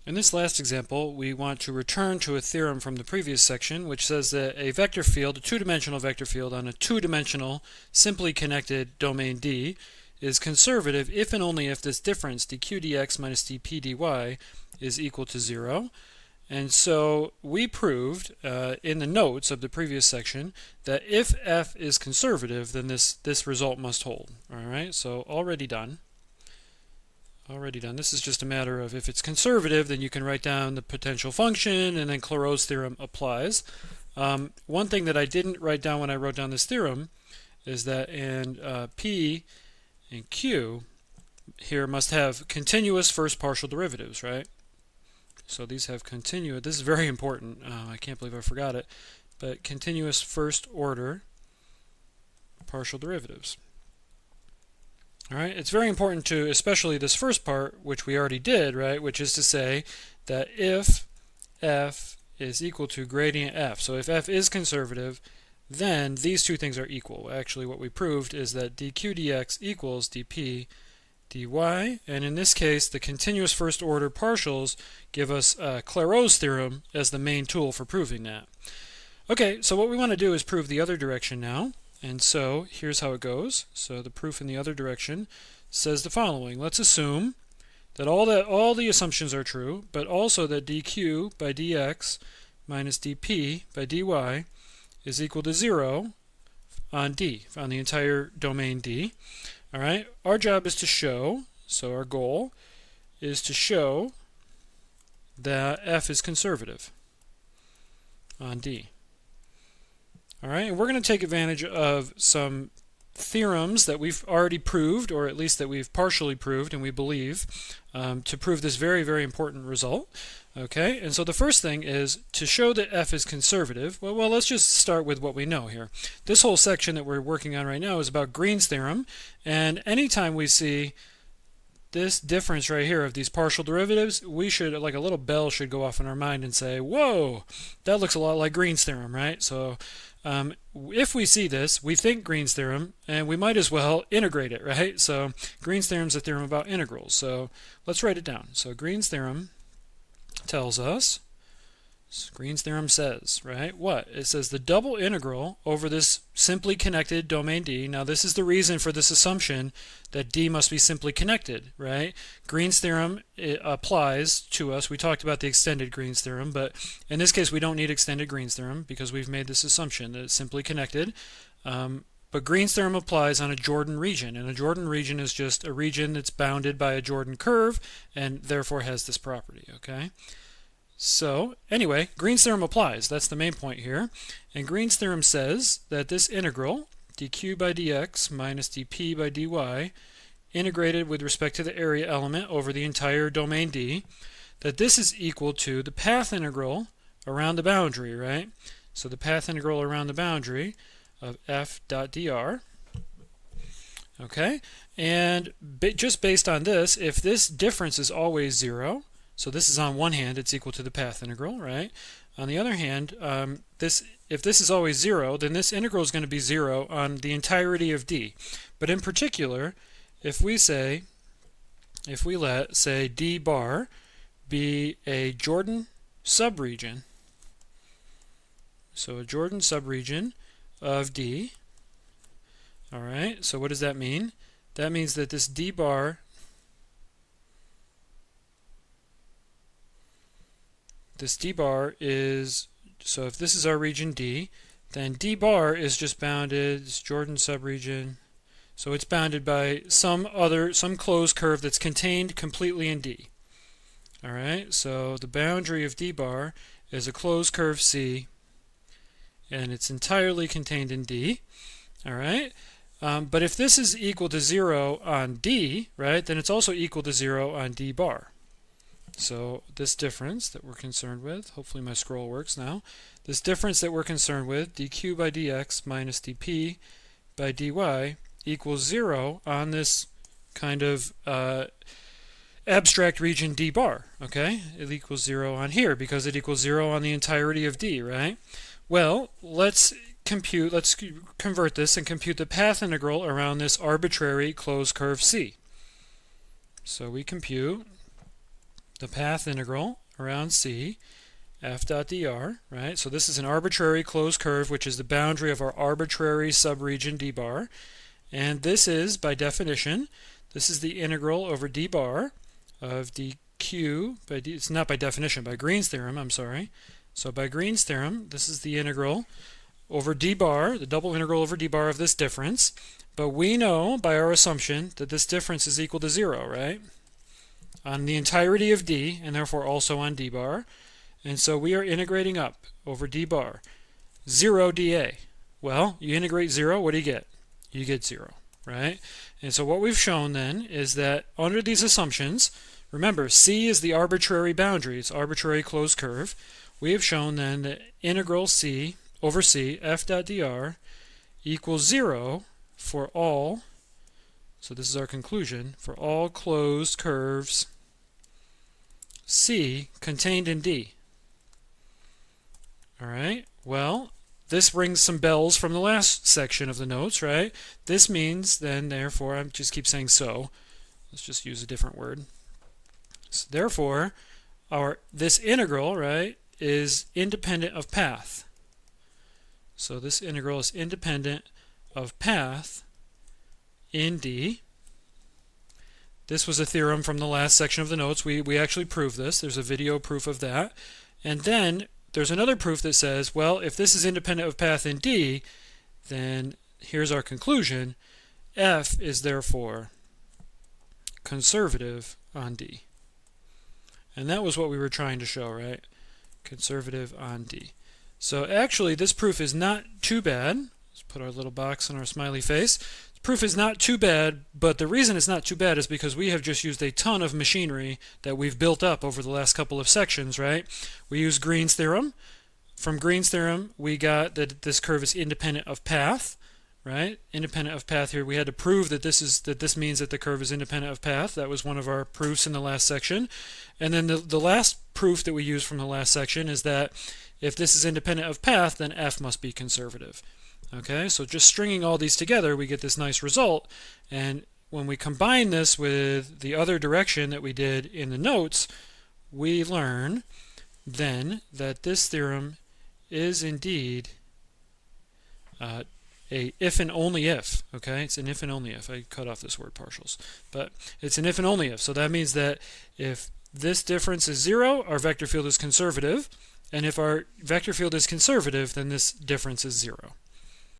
In this last example, we want to return to a theorem from the previous section, which says that a vector field, a two-dimensional vector field on a two-dimensional, simply connected domain D, is conservative if and only if this difference, dq dx minus dp dy, is equal to 0. And so we proved in the notes of the previous section that if f is conservative, then this result must hold. All right, so already done. Already done. This is just a matter of if it's conservative, then you can write down the potential function, and then Clairaut's theorem applies. One thing that I didn't write down when I wrote down this theorem is that in P and Q here must have continuous first partial derivatives, right? So these have continuous. This is very important. I can't believe I forgot it. But continuous first order partial derivatives. All right, it's very important to, especially this first part, which we already did, right, which is to say that if f is equal to gradient f, so if f is conservative, then these two things are equal. Actually, what we proved is that dq dx equals dp dy, and in this case, the continuous first order partials give us Clairaut's theorem as the main tool for proving that. Okay, so what we want to do is prove the other direction now. And so here's how it goes. So the proof in the other direction says the following. Let's assume that all the assumptions are true, but also that dq by dx minus dp by dy is equal to 0 on D, on the entire domain D. All right, our job is to show, so our goal is to show that f is conservative on D. All right, and we're going to take advantage of some theorems that we've already proved, or at least that we've partially proved, and we believe, to prove this very, very important result. Okay, and so the first thing is to show that f is conservative. Well, let's just start with what we know here. This whole section that we're working on right now is about Green's theorem, and anytime we see this difference right here of these partial derivatives, we should, like a little bell should go off in our mind and say, whoa, that looks a lot like Green's theorem, right? So if we see this, we think Green's theorem, and we might as well integrate it, right? So Green's theorem is a theorem about integrals. So let's write it down. So Green's theorem tells us, Green's theorem says, right, what? It says the double integral over this simply connected domain D. Now this is the reason for this assumption that D must be simply connected, right? Green's theorem applies to us. We talked about the extended Green's theorem, but in this case we don't need extended Green's theorem because we've made this assumption that it's simply connected. But Green's theorem applies on a Jordan region, and a Jordan region is just a region that's bounded by a Jordan curve and therefore has this property, okay? So anyway, Green's theorem applies. That's the main point here. And Green's theorem says that this integral, dq by dx minus dp by dy, integrated with respect to the area element over the entire domain D, that this is equal to the path integral around the boundary, right? So the path integral around the boundary of f dot dr. Okay, and just based on this, if this difference is always 0, so this is on one hand, it's equal to the path integral, right? On the other hand, if this is always 0, then this integral is going to be 0 on the entirety of D. But in particular, if we let, say, D bar be a Jordan subregion, so a Jordan subregion of D, all right, so what does that mean? That means that this D bar, is, so if this is our region D, then D bar is just bounded, it's Jordan subregion, so it's bounded by some closed curve that's contained completely in D. All right, so the boundary of D bar is a closed curve C, and it's entirely contained in D. All right, but if this is equal to 0 on D, right, then it's also equal to 0 on D bar. So this difference that we're concerned with, hopefully my scroll works now, this difference that we're concerned with, dq by dx minus dp by dy, equals 0 on this kind of abstract region D bar, okay? It equals 0 on here because it equals 0 on the entirety of D, right? Well, let's convert this and compute the path integral around this arbitrary closed curve C. So we compute the path integral around C, f dot dr, right? So this is an arbitrary closed curve, which is the boundary of our arbitrary subregion d bar. And this is, by definition, this is the integral over d bar of dq, it's not by definition, by Green's theorem, I'm sorry. So by Green's theorem, this is the integral over d bar, the double integral over d bar of this difference. But we know by our assumption that this difference is equal to 0, right? On the entirety of d, and therefore also on d bar. And so we are integrating up over d bar. 0 dA. Well, you integrate 0, what do you get? You get 0, right? And so what we've shown then is that under these assumptions, remember, C is the arbitrary boundary, it's arbitrary closed curve. We have shown then that integral C over C, f dot dr, equals 0 for all, so this is our conclusion, for all closed curves C contained in D. All right, well, this rings some bells from the last section of the notes, right? This means then, therefore, I just keep saying so. Let's just use a different word. So therefore, this integral, right, is independent of path. So this integral is independent of path in D. This was a theorem from the last section of the notes. We actually proved this. There's a video proof of that. And then there's another proof that says, well, if this is independent of path in D, then here's our conclusion. F is therefore conservative on D. And that was what we were trying to show, right? Conservative on D. So actually, this proof is not too bad. Let's put our little box on our smiley face. Proof is not too bad, but the reason it's not too bad is because we have just used a ton of machinery that we've built up over the last couple of sections, right? We used Green's theorem. From Green's theorem, we got that this curve is independent of path, right? Independent of path here. We had to prove that this means that the curve is independent of path. That was one of our proofs in the last section. And then the last proof that we used from the last section is that if this is independent of path, then f must be conservative. Okay, so just stringing all these together, we get this nice result. And when we combine this with the other direction that we did in the notes, we learn then that this theorem is indeed a if and only if. Okay, it's an if and only if. I cut off this word partials, but it's an if and only if. So that means that if this difference is 0, our vector field is conservative, and if our vector field is conservative, then this difference is 0.